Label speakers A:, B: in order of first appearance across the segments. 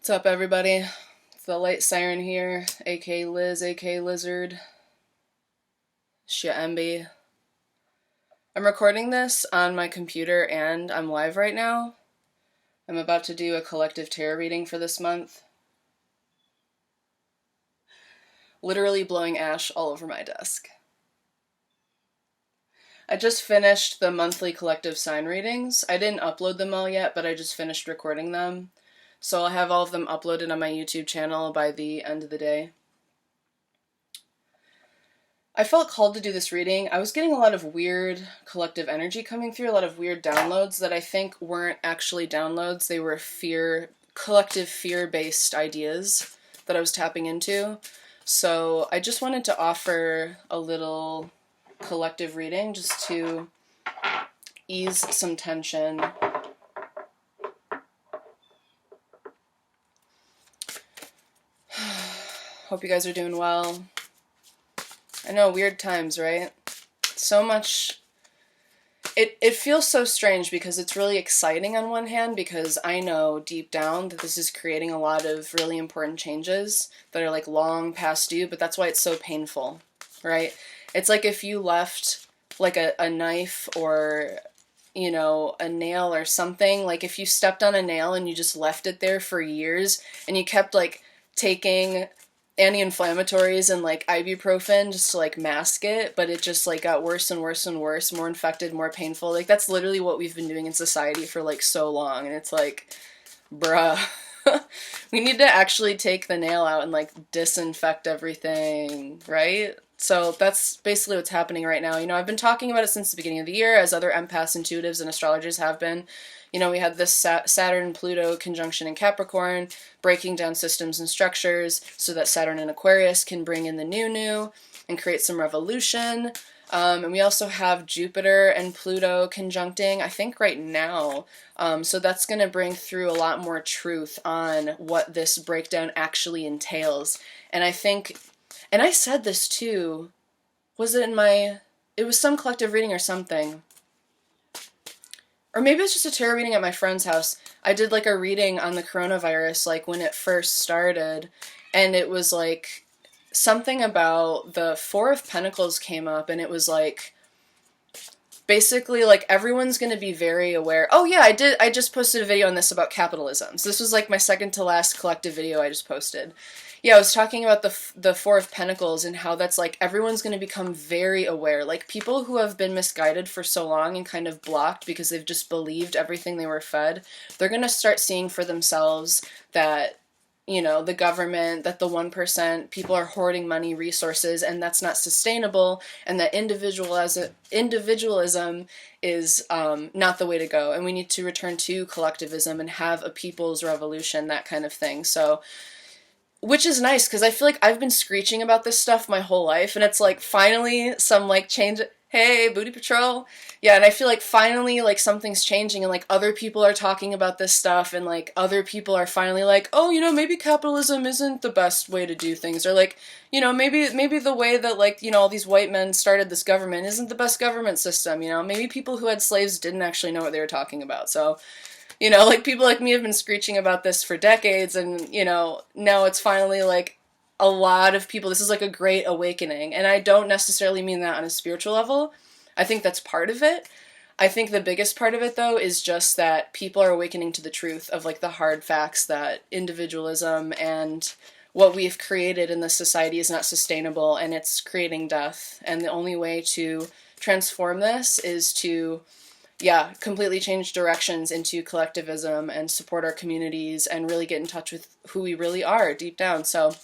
A: What's up, everybody? It's the Light Siren here, aka Liz, aka Lizard. Shit, MB. I'm recording this on my computer and I'm live right now. I'm about to do a collective tarot reading for this month. Literally blowing ash all over my desk. I just finished the monthly collective sign readings. I didn't upload them all yet, but I just finished recording them. So I'll have all of them uploaded on my YouTube channel by the end of the day. I felt called to do this reading. I was getting a lot of weird collective energy coming through, a lot of weird downloads that I think weren't actually downloads. They were collective fear-based ideas that I was tapping into. So I just wanted to offer a little collective reading just to ease some tension. Hope you guys are doing well. I know, weird times, right? So much. It feels so strange because it's really exciting on one hand, because I know deep down that this is creating a lot of really important changes that are like long past due, but that's why it's so painful, right? It's like if you left like a knife or, you know, a nail or something, like if you stepped on a nail and you just left it there for years and you kept like taking anti-inflammatories and like ibuprofen just to like mask it, but it just like got worse and worse and worse, more infected, more painful. Like that's literally what we've been doing in society for like so long, and it's like, bruh. We need to actually take the nail out and like disinfect everything, right? So that's basically what's happening right now. You know, I've been talking about it since the beginning of the year, as other empaths, intuitives, and astrologers have been. You know, we had this Saturn-Pluto conjunction in Capricorn, breaking down systems and structures so that Saturn in Aquarius can bring in the new and create some revolution. And we also have Jupiter and Pluto conjuncting, I think, right now. So that's going to bring through a lot more truth on what this breakdown actually entails. And I think, and I said this too, it was some collective reading or something. Or maybe it's just a tarot reading at my friend's house. I did like a reading on the coronavirus, like when it first started, and it was like something about the Four of Pentacles came up, and it was like basically like everyone's going to be very aware. Oh yeah, I just posted a video on this about capitalism. So this was like my second to last collective video I just posted. Yeah, I was talking about the Four of Pentacles and how that's like everyone's going to become very aware. Like people who have been misguided for so long and kind of blocked because they've just believed everything they were fed, they're going to start seeing for themselves that, you know, the government, that the 1%, people are hoarding money, resources, and that's not sustainable, and that individualism is not the way to go, and we need to return to collectivism and have a people's revolution, that kind of thing. So, which is nice, because I feel like I've been screeching about this stuff my whole life, and it's like finally some like change. Hey, Booty Patrol. Yeah, and I feel like finally like something's changing, and like other people are talking about this stuff, and like other people are finally like, oh, you know, maybe capitalism isn't the best way to do things, or like, you know, maybe the way that like, you know, all these white men started this government isn't the best government system, you know, maybe people who had slaves didn't actually know what they were talking about. So, you know, like people like me have been screeching about this for decades, and, you know, now it's finally like a lot of people, this is like a great awakening. And I don't necessarily mean that on a spiritual level. I think that's part of it. I think the biggest part of it, though, is just that people are awakening to the truth of like the hard facts that individualism and what we've created in this society is not sustainable, and it's creating death. And the only way to transform this is to completely change directions into collectivism and support our communities and really get in touch with who we really are deep down. So,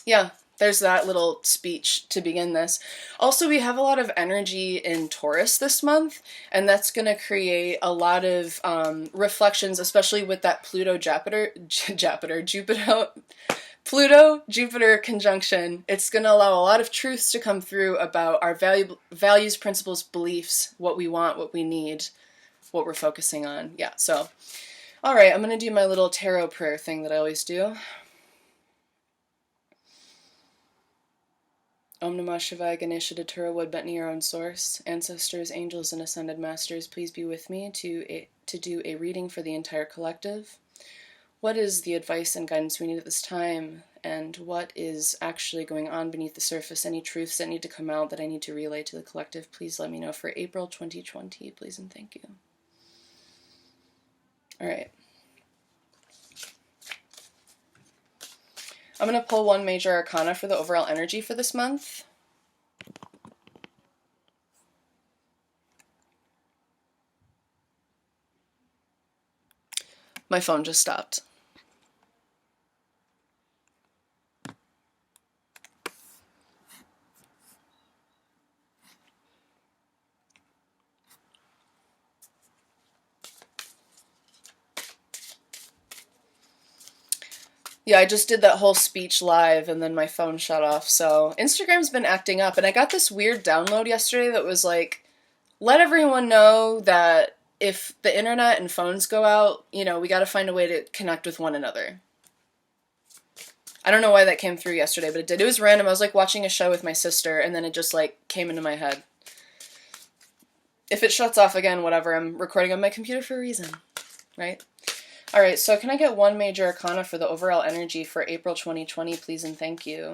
A: yeah, there's that little speech to begin this. Also, we have a lot of energy in Taurus this month, and that's going to create a lot of reflections, especially with that Pluto-Jupiter conjunction. It's going to allow a lot of truths to come through about our values, principles, beliefs, what we want, what we need, what we're focusing on. Yeah, so, all right, I'm going to do my little tarot prayer thing that I always do. Om Namah Shivaya Ganesha Datura Wood Betni, your own source. Ancestors, angels, and ascended masters, please be with me to do a reading for the entire collective. What is the advice and guidance we need at this time? And what is actually going on beneath the surface? Any truths that need to come out that I need to relay to the collective? Please let me know for April 2020, please and thank you. All right. I'm going to pull one major arcana for the overall energy for this month. My phone just stopped. Yeah, I just did that whole speech live and then my phone shut off. So Instagram's been acting up. And I got this weird download yesterday that was like, let everyone know that if the internet and phones go out, you know, we got to find a way to connect with one another. I don't know why that came through yesterday, but it did. It was random. I was like watching a show with my sister and then it just like came into my head. If it shuts off again, whatever, I'm recording on my computer for a reason, right? All right, so can I get one major arcana for the overall energy for April 2020, please and thank you.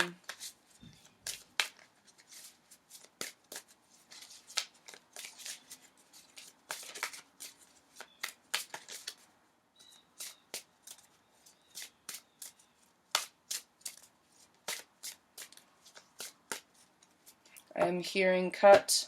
A: I'm hearing cut.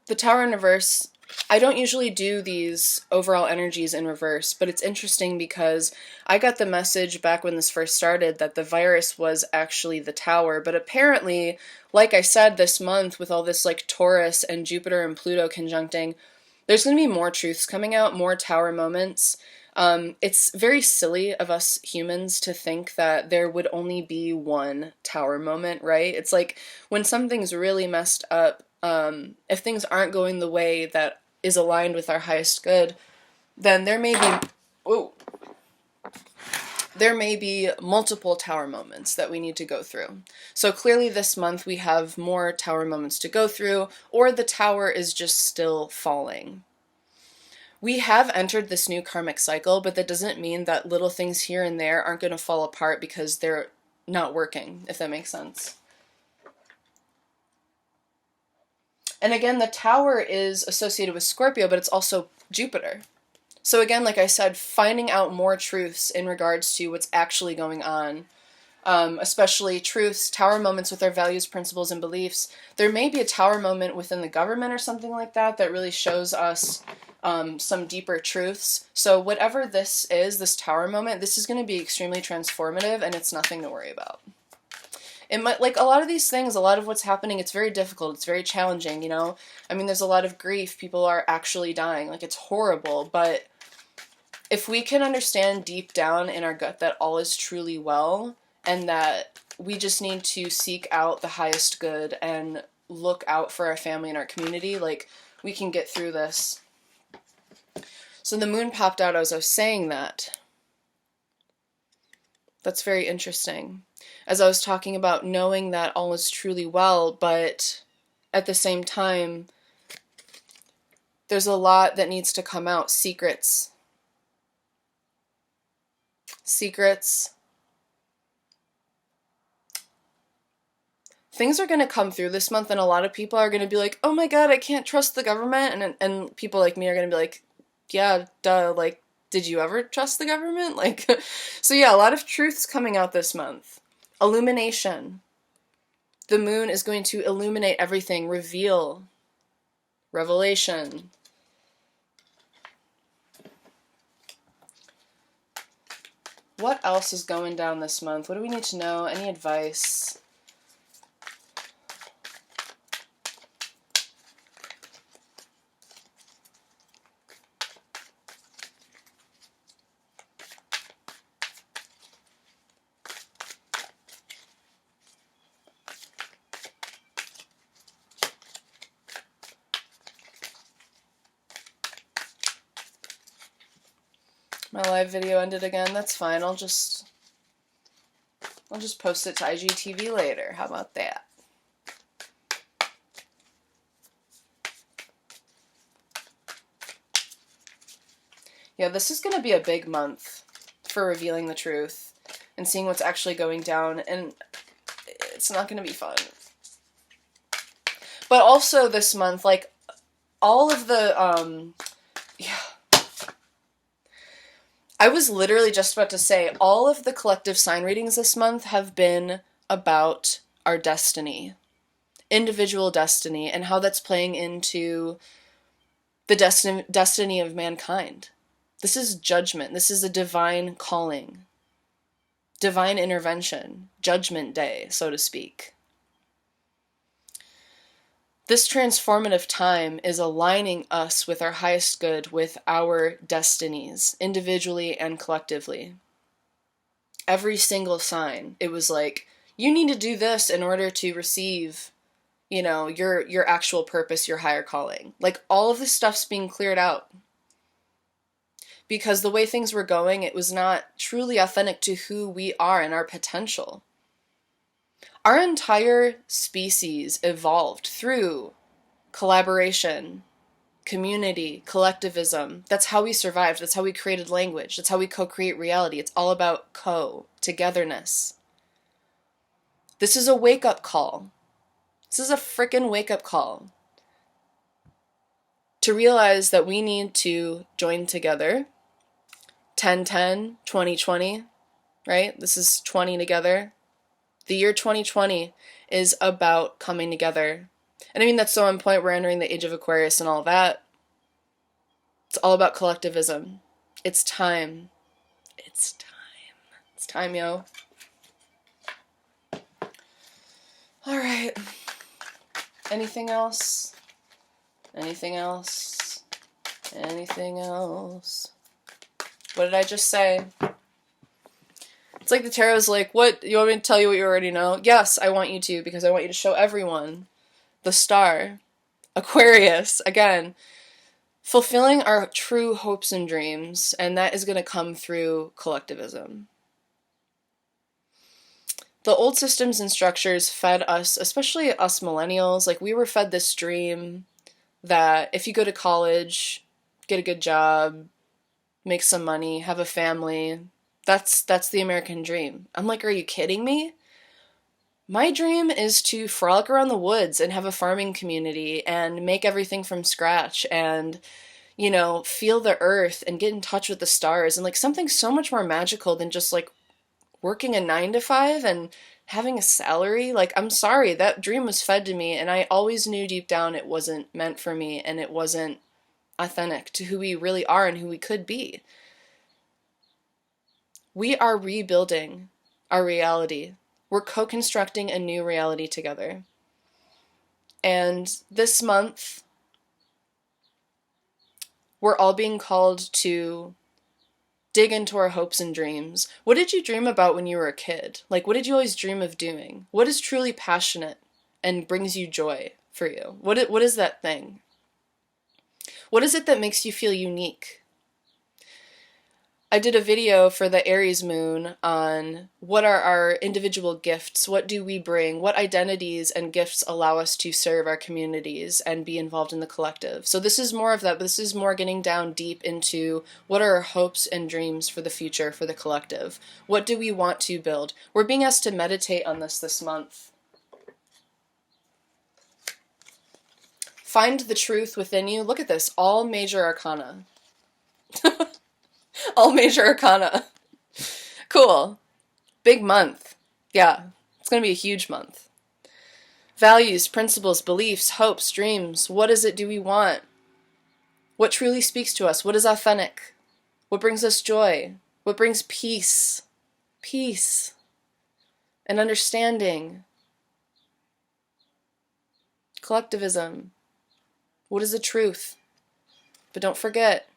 A: The Tower in reverse, I don't usually do these overall energies in reverse, but it's interesting because I got the message back when this first started that the virus was actually the Tower, but apparently, like I said, this month with all this like Taurus and Jupiter and Pluto conjuncting, there's going to be more truths coming out, more Tower moments. It's very silly of us humans to think that there would only be one Tower moment, right? It's like when something's really messed up, if things aren't going the way that is aligned with our highest good, then there may be multiple Tower moments that we need to go through. So clearly this month we have more Tower moments to go through, or the Tower is just still falling. We have entered this new karmic cycle, but that doesn't mean that little things here and there aren't going to fall apart because they're not working, if that makes sense. And again, the Tower is associated with Scorpio, but it's also Jupiter. So again, like I said, finding out more truths in regards to what's actually going on, especially truths, Tower moments with our values, principles, and beliefs. There may be a Tower moment within the government or something like that that really shows us some deeper truths. So whatever this is, this Tower moment, this is going to be extremely transformative, and it's nothing to worry about. It might, like a lot of these things, a lot of what's happening, it's very difficult, it's very challenging, you know? I mean, there's a lot of grief, people are actually dying, like it's horrible, but if we can understand deep down in our gut that all is truly well, and that we just need to seek out the highest good and look out for our family and our community, like, we can get through this. So the moon popped out as I was saying that. That's very interesting. As I was talking about knowing that all is truly well, but at the same time, there's a lot that needs to come out. Secrets. Things are going to come through this month, and a lot of people are going to be like, oh my god, I can't trust the government, and people like me are going to be like, yeah, duh, like, did you ever trust the government? Like, so yeah, a lot of truths coming out this month. Illumination. The moon is going to illuminate everything, reveal, revelation. What else is going down this month? What do we need to know? Any advice? My live video ended again. That's fine. I'll just post it to IGTV later. How about that? Yeah, this is going to be a big month for revealing the truth and seeing what's actually going down, and it's not going to be fun. But also this month, like, all of the, yeah. I was literally just about to say, all of the collective sign readings this month have been about our destiny, individual destiny, and how that's playing into the destiny of mankind. This is judgment. This is a divine calling, divine intervention, judgment day, so to speak. This transformative time is aligning us with our highest good, with our destinies, individually and collectively. Every single sign, it was like, you need to do this in order to receive, you know, your actual purpose, your higher calling. Like, all of this stuff's being cleared out. Because the way things were going, it was not truly authentic to who we are and our potential. Our entire species evolved through collaboration, community, collectivism. That's how we survived. That's how we created language. That's how we co-create reality. It's all about togetherness. This is a wake-up call. This is a frickin' wake-up call. To realize that we need to join together. 10-10, 20-20, right? This is 20 together. The year 2020 is about coming together. And I mean, that's so on point. We're entering the age of Aquarius and all that. It's all about collectivism. It's time. It's time. It's time, yo. All right. Anything else? Anything else? Anything else? What did I just say? It's like the tarot's like, what? You want me to tell you what you already know? Yes, I want you to, because I want you to show everyone the star. Aquarius, again, fulfilling our true hopes and dreams, and that is going to come through collectivism. The old systems and structures fed us, especially us millennials, like, we were fed this dream that if you go to college, get a good job, make some money, have a family, that's the American dream. I'm like, are you kidding me? My dream is to frolic around the woods and have a farming community and make everything from scratch and, you know, feel the earth and get in touch with the stars, and like something so much more magical than just like working a 9 to 5 and having a salary. Like, I'm sorry, that dream was fed to me, and I always knew deep down it wasn't meant for me, and it wasn't authentic to who we really are and who we could be. We are rebuilding our reality. We're co-constructing a new reality together. And this month, we're all being called to dig into our hopes and dreams. What did you dream about when you were a kid? Like, what did you always dream of doing? What is truly passionate and brings you joy for you? What is that thing? What is it that makes you feel unique? I did a video for the Aries moon on what are our individual gifts, what do we bring, what identities and gifts allow us to serve our communities and be involved in the collective. So this is more of that, but this is more getting down deep into what are our hopes and dreams for the future, for the collective. What do we want to build? We're being asked to meditate on this month. Find the truth within you. Look at this, all major arcana. All major arcana. Cool. Big month. Yeah, it's going to be a huge month. Values, principles, beliefs, hopes, dreams. What is it do we want? What truly speaks to us? What is authentic? What brings us joy? What brings peace? Peace. And understanding. Collectivism. What is the truth? But don't forget,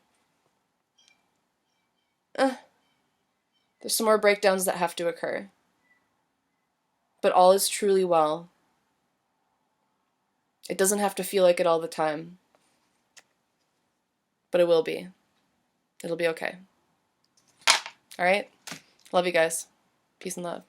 A: there's some more breakdowns that have to occur. But all is truly well. It doesn't have to feel like it all the time. But it will be. It'll be okay. Alright? Love you guys. Peace and love.